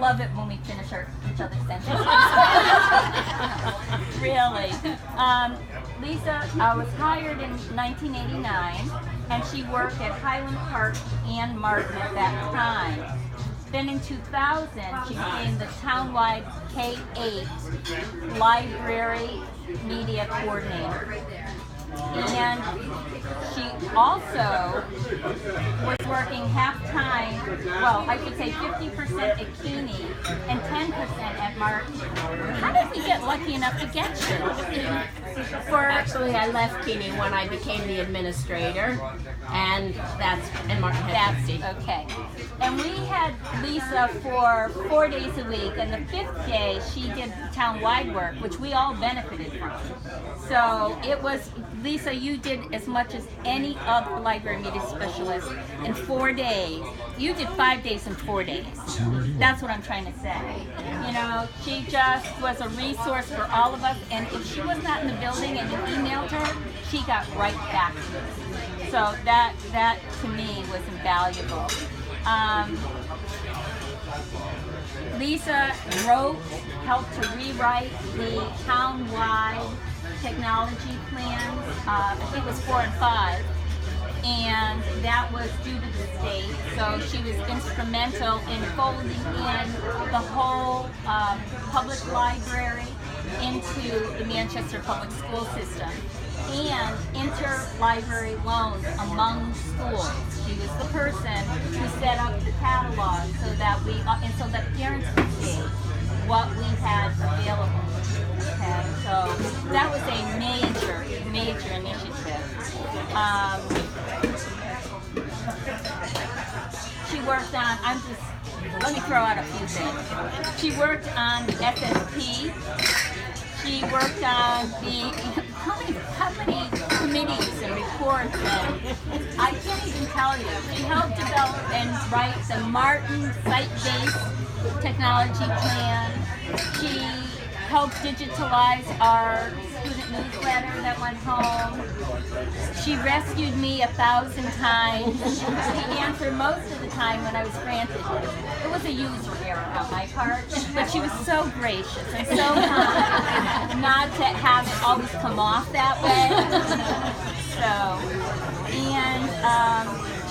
love it when we finish each other's sentences. Really. Lisa was hired in 1989, and she worked at Highland Park and Martin at that time. Then in 2000, she became the townwide K-8 library media coordinator. And she also was working half-time, well, I should say 50% at Keeney and 10% at Martin. How did we get lucky enough to get you? Actually, I left Keeney when I became the administrator, and Martin had 50. Okay. And we had Lisa for 4 days a week, and the 5th day she did town-wide work, which we all benefited from. So it was, Lisa, you did as much as any other library media specialist in 4 days. You did 5 days in 4 days. That's what I'm trying to say. You know, she just was a resource for all of us, and if she was not in the building and you emailed her, she got right back to us. So that to me was invaluable. Lisa helped to rewrite the town-wide technology plans. I think it was 4 and 5, and that was due to the state. So she was instrumental in folding in the whole public library into the Manchester public school system, and interlibrary loans among schools. She was the person who set up the catalog so that parents could see what we had available. Okay, so that was a major initiative. She worked on, let me throw out a few things. She worked on SSP. She worked on how many committees and reports, and I can't even tell you. She helped develop and write the Martin site-based technology plan. She helped digitalize our student newsletter that went home. She rescued me 1,000 times. She answered most of the time when I was frantic. It was a user error on my part, but she was so gracious and so kind not to have it always come off that way.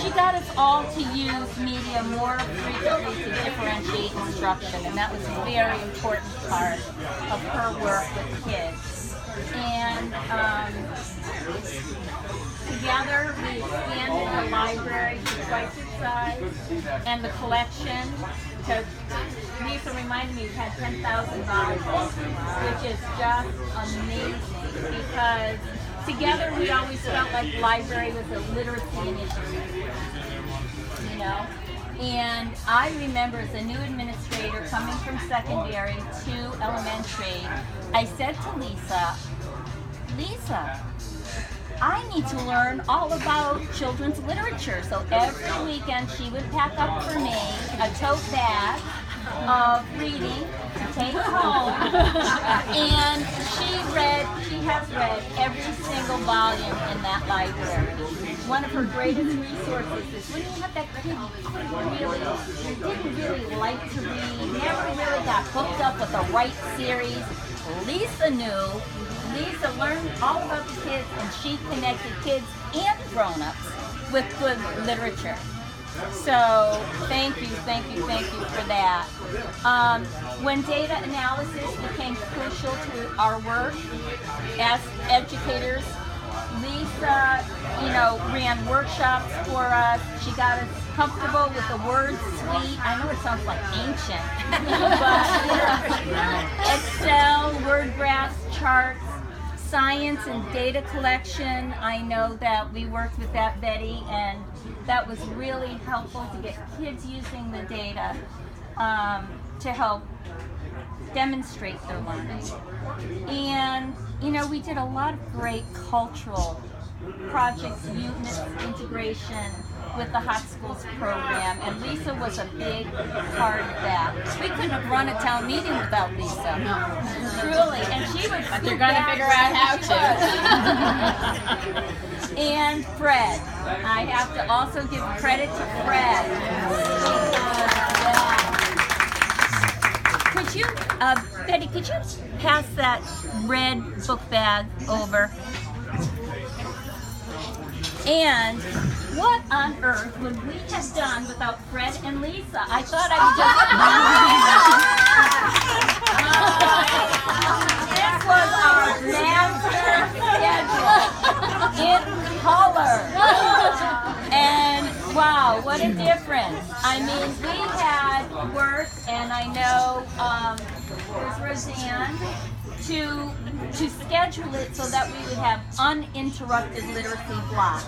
She got us all to use media more frequently to differentiate instruction, and that was a very important part of her work with kids. And together we expanded the library to twice its size, and the collection to, Lisa reminded me, we had 10,000 volumes, which is just amazing, because together we always felt like library was a literacy initiative, you know? And I remember as a new administrator coming from secondary to elementary, I said to Lisa, I need to learn all about children's literature. So every weekend she would pack up for me a tote bag of reading to take home, and she has read every single volume in that library. One of her greatest resources is when you have that kid who didn't really like to read, never really got hooked up with the right series. Lisa learned all about the kids, and she connected kids and grown-ups with good literature. So thank you for that. When data analysis became crucial to our work as educators, Lisa, ran workshops for us. She got us comfortable with the word suite. I know it sounds like ancient, but Excel, word graphs, charts, science and data collection. I know that we worked with that, Betty, and that was really helpful to get kids using the data to help demonstrate their learning. And, we did a lot of great cultural projects, unit integration with the Hot Schools program, and Lisa was a big part of that. We couldn't have run a town meeting without Lisa. No. Truly, and she would. But they're going to figure out how to. And Fred. I have to also give credit to Fred. Could you, Betty, could you pass that red book bag over? And what on earth would we have done without Fred and Lisa? I thought I would just... This was our master schedule in color. And wow, what a difference. I mean, we had worked, and I know there's Roseanne, to schedule it so that we would have uninterrupted literacy blocks.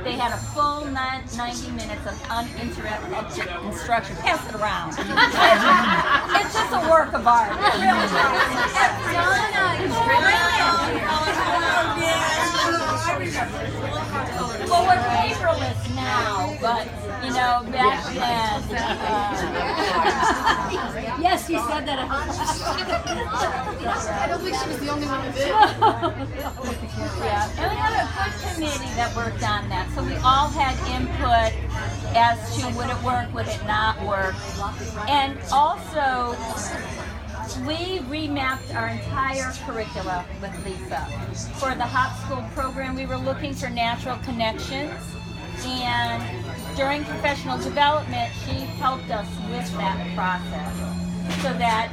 They had a full 90 minutes of uninterrupted instruction. Pass it around. It's just a work of art. It really is. Donna, it's brilliant. Well, we're paperless now, but you know, back then. Yes, you said that. I don't think she was the only one who did. Yeah, and we had a good committee that worked on that, so we all had input as to would it work, would it not work, and also we remapped our entire curricula with Lisa. For the Hop School program, we were looking for natural connections, and during professional development, she helped us with that process so that,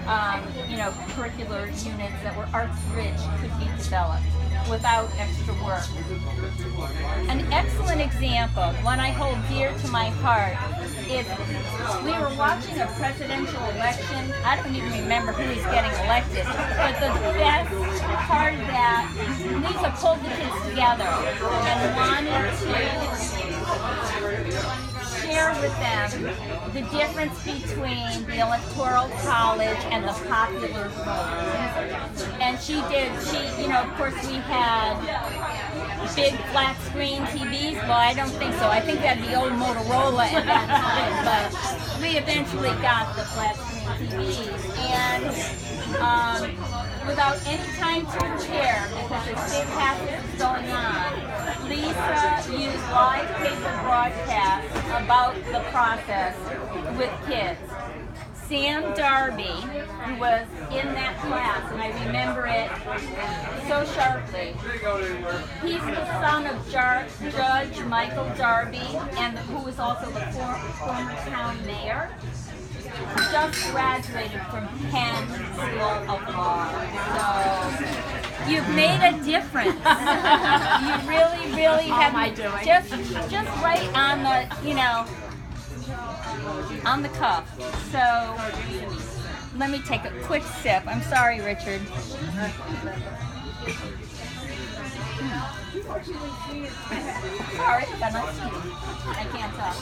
you know, curricular units that were arts-rich could be developed without extra work. An excellent example, one I hold dear to my heart, is we were watching a presidential election. I don't even remember who is getting elected, but the best part of that, Lisa pulled the kids together and wanted to share with them the difference between the Electoral College and the popular vote. And she did, you know, of course we had big flat screen TVs. Well, I don't think so. I think we had the old Motorola at that time, but we eventually got the flat screen TVs. And without any time to prepare, because this big passage was going on, Lisa used live paper broadcasts about the process with kids. Sam Darby, who was in that class, and I remember it so sharply, he's the son of Judge Michael Darby, and who was also the former town mayor. Just graduated from Penn School of Law. So you've made a difference. You really, really have. Just right on the, you know, on the cuff. So let me take a quick sip. I'm sorry, Richard. Sorry, but I can't talk.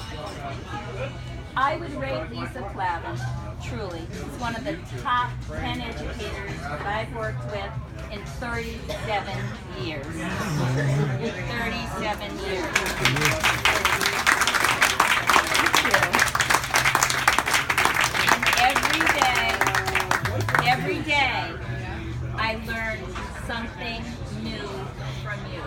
I would rate Lisa Clavin, truly. She's one of the top 10 educators that I've worked with in 37 years. 37 years. And every day, I learned something new from you.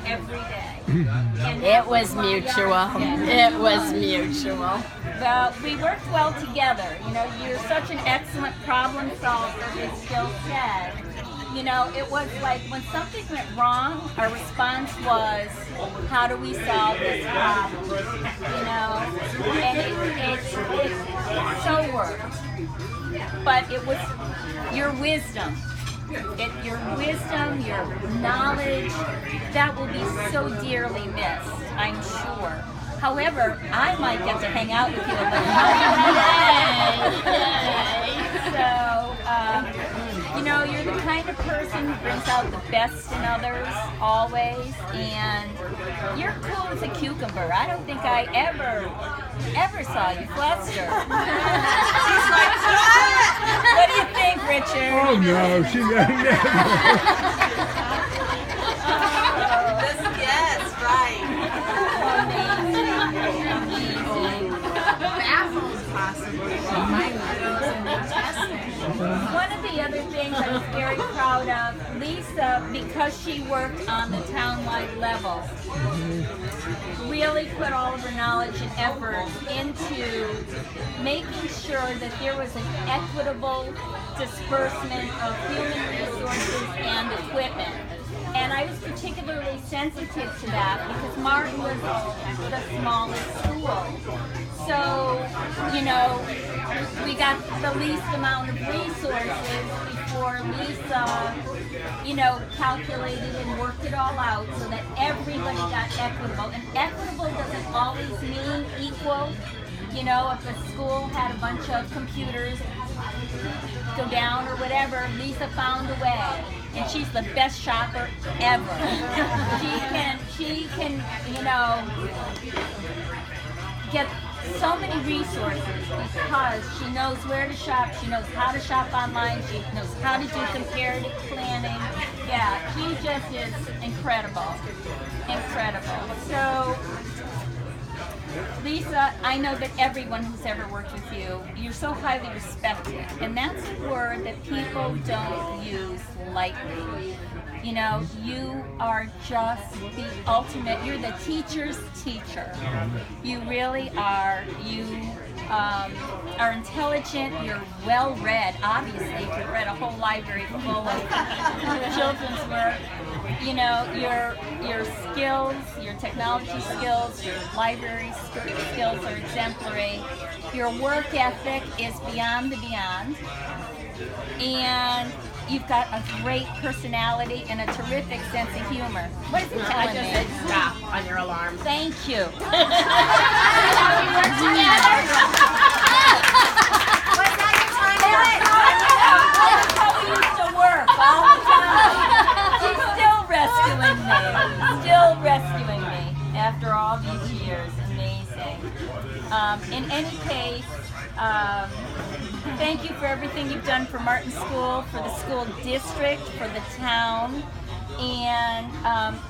Every day. And It was mutual. It was mutual. Well, we worked well together. You know, you're such an excellent problem solver, as Jill said. You know, it was like when something went wrong, our response was, how do we solve this problem? You know, and it so worked. But it was your wisdom. Your wisdom, your knowledge, that will be so dearly missed, I'm sure. However, I might get to hang out with you a little more. So, you know, you're the kind of person who brings out the best in others, always, and you're cool as a cucumber. I don't think I ever saw you fluster. What do you think, Richard? Oh no, she never. Yes, right. Baffles possibly. My notes and the testing. One of the other things I was very proud of Lisa, because she worked on the townwide level, really put all of her knowledge and effort into making sure that there was an equitable disbursement of human resources and equipment. And I was particularly sensitive to that because Martin was the smallest school. So, you know, we got the least amount of resources before Lisa, you know, calculated and worked it all out so that everybody got equitable. And equitable doesn't always mean equal. You know, if the school had a bunch of computers go down or whatever, Lisa found a way. And she's the best shopper ever. she can, you know, get so many resources because she knows where to shop, she knows how to shop online, she knows how to do comparative planning. Yeah, she just is incredible. Incredible. So, Lisa, I know that everyone who's ever worked with you, you're so highly respected. And that's a word that people don't use lightly. You know, you are just the ultimate, you're the teacher's teacher. You really are. You are intelligent, you're well read, obviously. You've read a whole library full of children's work. You know, your skills, your technology skills, your library skills are exemplary. Your work ethic is beyond the beyond. And you've got a great personality and a terrific sense of humor. What is it telling I just me? said stop on your alarm. Thank you. We work together. That's how we used to work all the time. She's still rescuing me after all these years. Amazing. In any case, thank you for everything you've done for Martin School, for the school district, for the town, and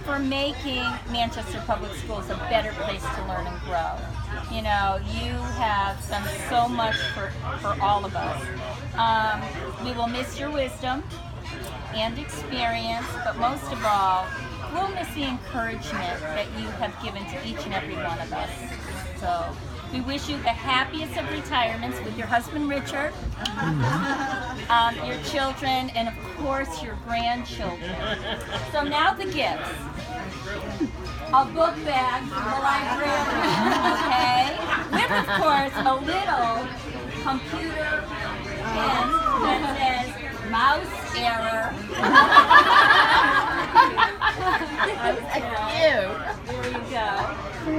for making Manchester Public Schools a better place to learn and grow. You know, you have done so much for all of us. We will miss your wisdom and experience, but most of all, we'll miss the encouragement that you have given to each and every one of us. So, we wish you the happiest of retirements with your husband Richard, your children, and of course your grandchildren. So now the gifts. A book bag from the librarian, okay? With, of course, a little computer pin that says mouse error. Cute. There you go.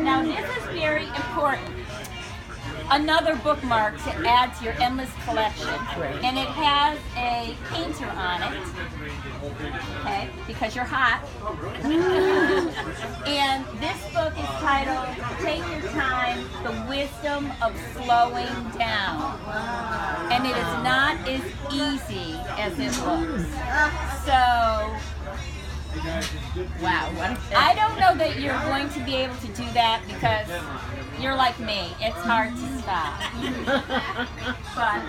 Now this is very important. Another bookmark to add to your endless collection. And it has a painter on it. Okay, because you're hot. And this book is titled, Take Your Time, The Wisdom of Slowing Down. And it is not as easy as it looks. So, Wow. What I don't know that you're going to be able to do that because you're like me. It's hard to stop. But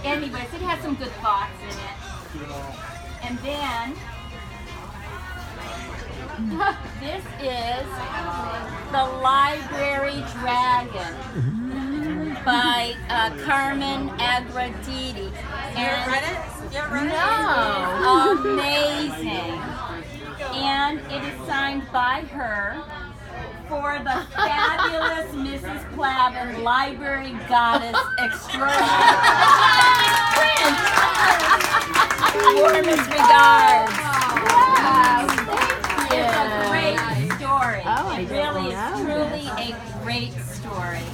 anyways, it has some good thoughts in it. And then this is The Library Dragon by Carmen Agraditi. You ever read it? You ever read it? No. Amazing. And it is signed by her for the fabulous Mrs. Plavin, Library Goddess Extraordinary. Warmest regards. Wow. It's a great story. Oh, I It really is didn't know truly a great story.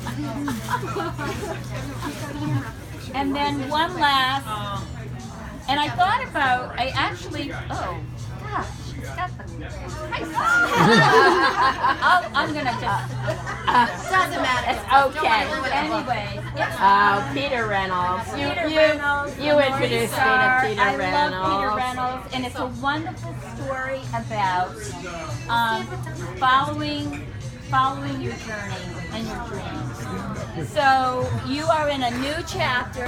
And then one last, and I thought about, I actually, oh gosh, it's got the price on it. I'm gonna just, Doesn't matter. It's okay. anyway, it's Oh, Peter Reynolds. Peter Reynolds. You introduced me to Peter I Reynolds. love Peter Reynolds, and it's a wonderful story about following your journey and your dreams. So you are in a new chapter.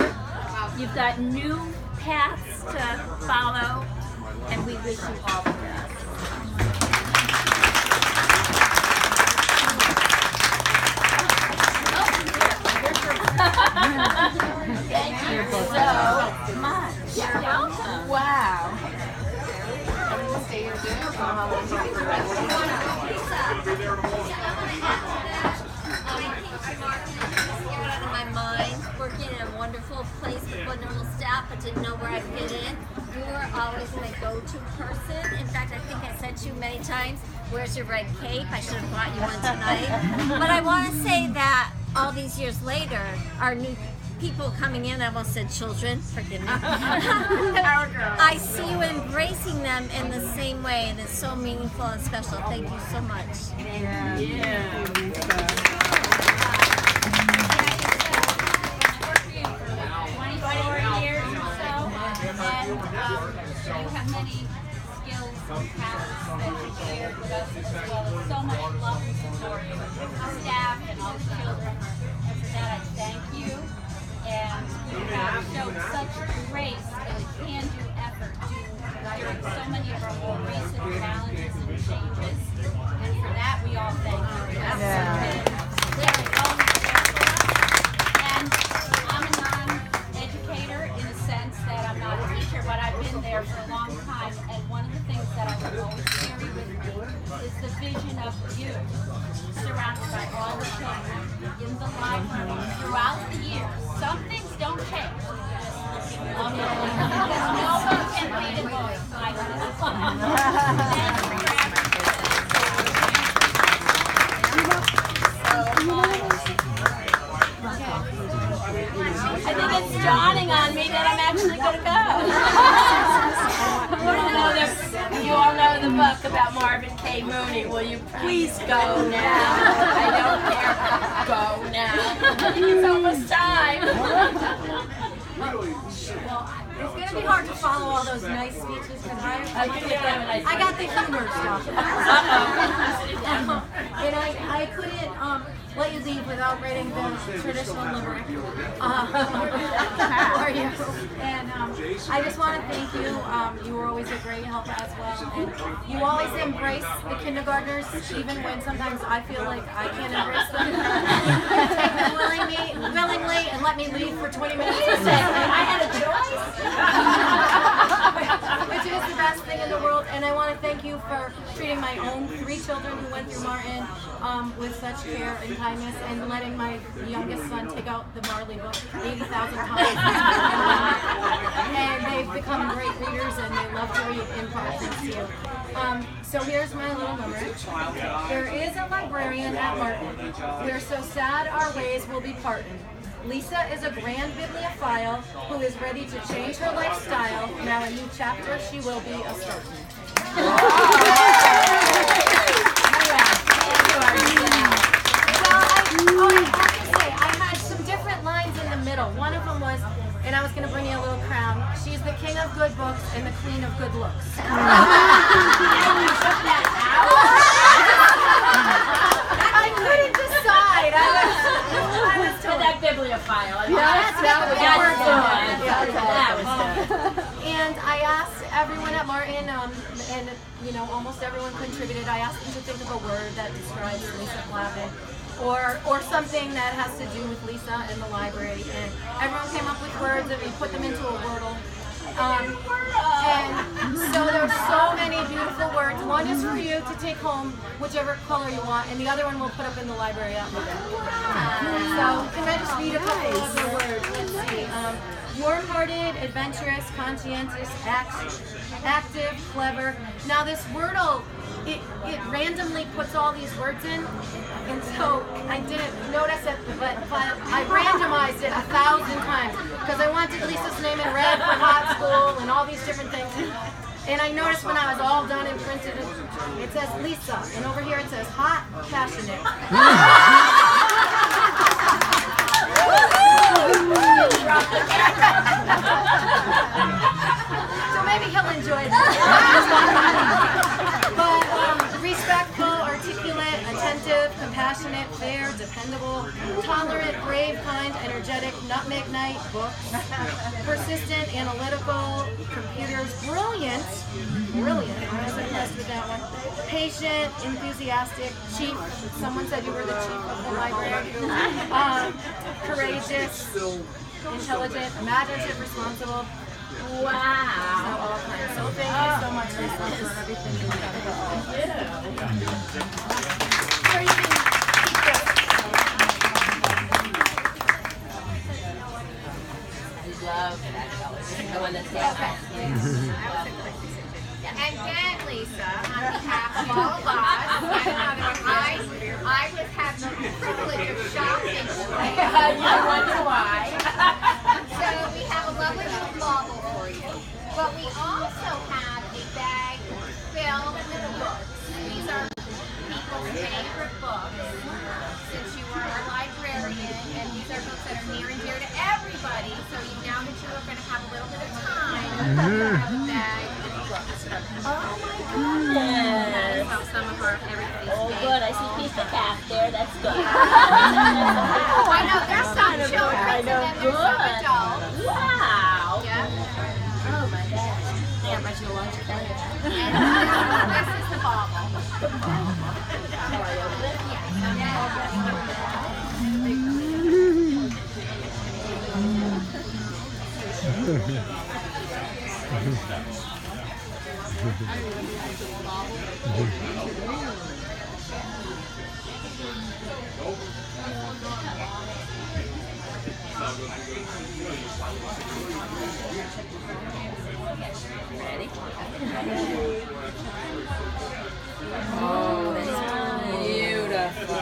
You've got new paths to follow, and we wish you all the best. Thank you so much. You're welcome. Wow. Out of my mind, working in a wonderful place with wonderful staff, but didn't know where I fit in. You were always my go-to person. In fact, I think I said to you many times, "Where's your red cape? I should have brought you one tonight." But I want to say that all these years later, our new people coming in, I almost said children, forgive me. I see you embracing them in the same way, and it's so meaningful and special. Thank you so much. Yeah. Years or so, and you have many skills and talents that you shared with us, as well as so much love and support from the staff and all the children. And for that, I thank you. And you have showed such grace and a can-do effort during so many of our more recent challenges and changes. And for that, we all thank you. That's been very always there for us. And I'm a non-educator in the sense that I'm not a teacher, but I've been there for a long time. And one of the things that I will always carry with me is the vision of you, surrounded by all the children in the library throughout the years. Some things don't change. Because no one can read a book like this. I think it's dawning on me that I'm actually going to go. You all know the book about Marvin K. Mooney. Will you please go now? I don't care. Go now. I think it's almost time. It's going to be hard to follow all those nice speeches because I got the humor stuff. And I couldn't let you leave without reading the traditional limerick for you. And I just want to thank you. You were always a great help as well. And you always embrace the kindergartners, even when sometimes I feel like I can't embrace them. You take them willingly and let me leave for 20 minutes and say, I had a choice. Which is the best thing in the world. And I want to thank you for treating my own 3 children who went through Martin with such care and kindness, and letting my youngest son take out the Marley book 80,000 times. And they've become great readers, and they love to read in part thanks to you. So here's my little limerick. There is a librarian at Martin. We're so sad our ways will be parting. Lisa is a grand bibliophile who is ready to change her lifestyle. Now a new chapter she will be a starting. I had some different lines in the middle. One of them was, and I was going to bring you a little crown, she's the king of good books and the queen of good looks. I couldn't decide. I was told that bibliophile. that was good. And I asked everyone at Martin, and almost everyone contributed. I asked them to think of a word that describes Lisa Flavin, or something that has to do with Lisa and the library. And everyone came up with words, and we put them into a wordle. And so there's so many beautiful words. One is for you to take home, whichever color you want, and the other one we'll put up in the library at Martin. So can I just read a couple of the words? Let's see. Warm-hearted, adventurous, conscientious, active, clever. Now this wordle, it randomly puts all these words in, and so I didn't notice it, but I randomized it 1,000 times because I wanted Lisa's name in red for hot school and all these different things. And I noticed when I was all done and printed, it says Lisa, and over here it says hot, passionate. So maybe he'll enjoy that. But respectful, articulate, attentive, compassionate, fair, dependable, tolerant, brave, kind, energetic, nutmeg night, books, persistent, analytical, computers, brilliant, I was impressed with that one. Patient, enthusiastic, chief, someone said you were the chief of the library. Courageous, intelligent, imaginative, responsible. Wow. So thank you so much, Lisa, for everything you've done. So you can keep this. Love that color. The one that's And then, Lisa, on behalf of all of us, I was had the privilege of shopping today. I wonder why. So we have a lovely little bauble for you. But we also have a bag filled with books. These are people's favorite books. Since you are a librarian, and these are books that are near and dear to everybody, so you now that you are going to have a little bit of time, you have a bag with books. Yes. Some of our everybody's Oh, favorite. good. I see Pizza Cat there. That's good. I know there's some children and then there's some adults. Wow. Yeah. Oh my gosh. Yeah, but you lunch today. And this is the bauble. Shall I open it? Ready? Oh, that's beautiful.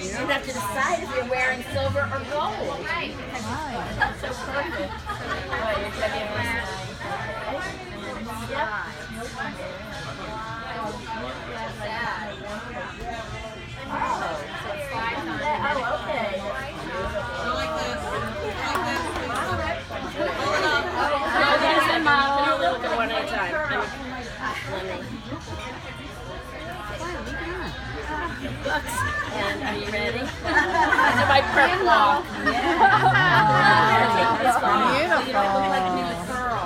You don't have to decide if you're wearing silver or gold. Right. That's so perfect. Oh, you're checking this nice. Oh, so it slides on that. Oh, okay. I like this. I like this. Hold it up. Oh, there's a model. Look at one at a time. Let me. Books. And are you ready? These are my prep walk. Beautiful. You don't look like me with Pearl.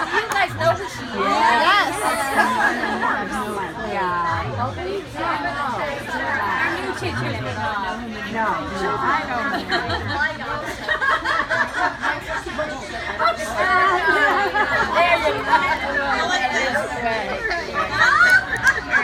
You guys know who she is. Yes. Our new teacher. I know. There you go. I like this.